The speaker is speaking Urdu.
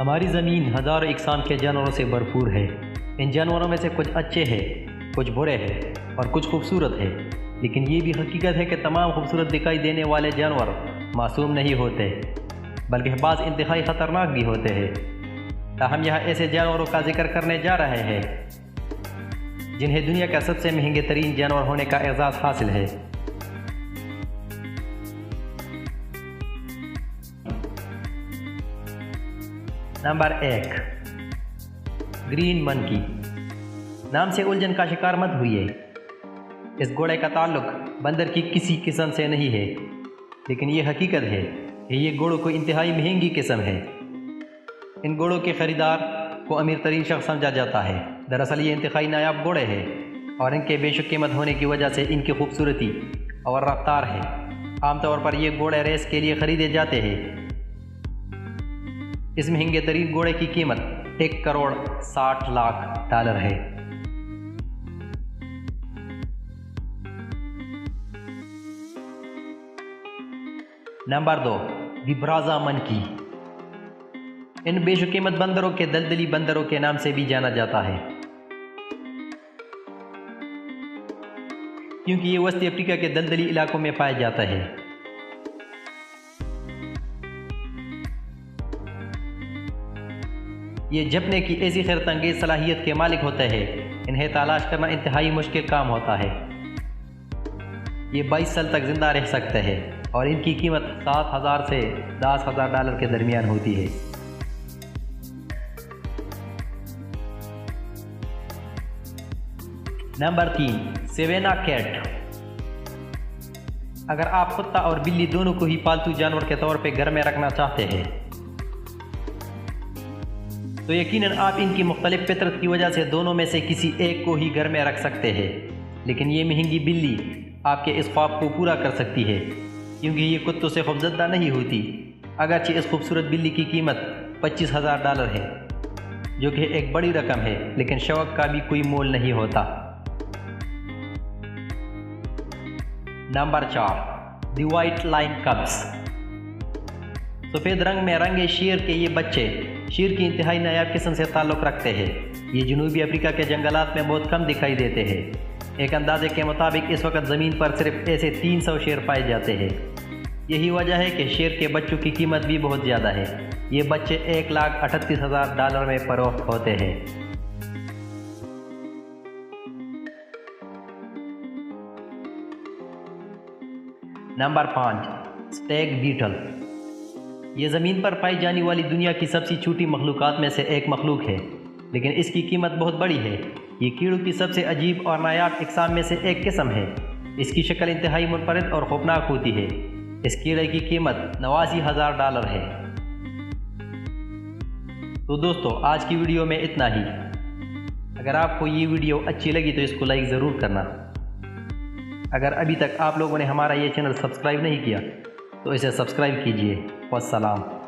ہماری زمین ہزاروں اقسام کے جانوروں سے بھرپور ہے۔ ان جانوروں میں سے کچھ اچھے ہیں، کچھ برے ہیں اور کچھ خوبصورت ہیں، لیکن یہ بھی حقیقت ہے کہ تمام خوبصورت دکھائی دینے والے جانور معصوم نہیں ہوتے، بلکہ بعض انتہائی خطرناک بھی ہوتے ہیں۔ تاہم یہاں ایسے جانوروں کا ذکر کرنے جا رہے ہیں جنہیں دنیا کا سب سے مہنگے ترین جانور ہونے کا اعزاز حاصل ہے۔ نمبر 1، گرین منکی۔ نام سے الجھن کا شکار مت ہوئیے۔ اس گھوڑے کا تعلق بندر کی کسی قسم سے نہیں ہے، لیکن یہ حقیقت ہے کہ یہ گھوڑوں کو انتہائی مہنگی قسم ہے۔ ان گھوڑوں کے خریدار کو امیر ترین شخص سمجھا جاتا ہے۔ دراصل یہ انتہائی نایاب گھوڑے ہیں اور ان کے بے شک قیمت ہونے کی وجہ سے ان کی خوبصورتی اور رفتار ہے۔ عام طور پر یہ گھوڑے ریس کے لیے خریدے جاتے ہیں۔ اس مہنگے ترین گھوڑے کی قیمت $1,60,00,000 ہے۔ نمبر 2، وبرازا منکی۔ ان بے شک قیمت بندروں کے دلدلی بندروں کے نام سے بھی جانا جاتا ہے، کیونکہ یہ وسطی افریقہ کے دلدلی علاقوں میں پایا جاتا ہے۔ یہ جھپنے کی ایسی حیرت انگیز صلاحیت کے مالک ہوتے ہیں، انہیں تلاش کرنا انتہائی مشکل کام ہوتا ہے۔ یہ 22 سال تک زندہ رہ سکتے ہیں اور ان کی قیمت $7,000 سے $10,000 کے درمیان ہوتی ہے۔ Number 3، savannah cat. اگر آپ کتا اور بلی دونوں کو ہی پالتو جانور کے طور پہ گھر میں رکھنا چاہتے ہیں تو یقیناً آپ ان کی مختلف فطرت کی وجہ سے دونوں میں سے کسی ایک کو ہی گھر میں رکھ سکتے ہیں، لیکن یہ مہنگی بلی آپ کے اس خواب کو پورا کر سکتی ہے، کیونکہ یہ کتوں سے خوفزدہ نہیں ہوتی۔ اگرچہ اس خوبصورت بلی کی قیمت $25,000 ہے، جو کہ ایک بڑی رقم ہے، لیکن شوق کا بھی کوئی مول نہیں ہوتا۔ نمبر 4، دی وائٹ لائن کبز۔ سفید رنگ میں رنگے شیر کے یہ بچے شیر کی انتہائی نایاب قسم سے تعلق رکھتے ہیں۔ یہ جنوبی افریقہ کے جنگلات میں بہت کم دکھائی دیتے ہیں۔ ایک اندازے کے مطابق اس وقت زمین پر صرف ایسے 300 شیر پائے جاتے ہیں۔ یہی وجہ ہے کہ شیر کے بچوں کی قیمت بھی بہت زیادہ ہے۔ یہ بچے $1,38,000 میں فروخت ہوتے ہیں۔ Number 5، Stagg battle. یہ زمین پر پائی جانے والی دنیا کی سب سے چھوٹی مخلوقات میں سے ایک مخلوق ہے، لیکن اس کی قیمت بہت بڑی ہے۔ یہ کیڑوں کی سب سے عجیب اور نایاب اقسام میں سے ایک قسم ہے۔ اس کی شکل انتہائی منفرد اور خوفناک ہوتی ہے۔ اس کیڑے کی قیمت $89,000 ہے۔ تو دوستو، آج کی ویڈیو میں اتنا ہی۔ اگر آپ کو یہ ویڈیو اچھی لگی تو اس کو لائک ضرور کرنا۔ اگر ابھی تک آپ لوگوں نے ہمارا یہ چینل سبسکرائب نہیں کیا تو اسے سبسکرائب کیجئے۔ والسلام۔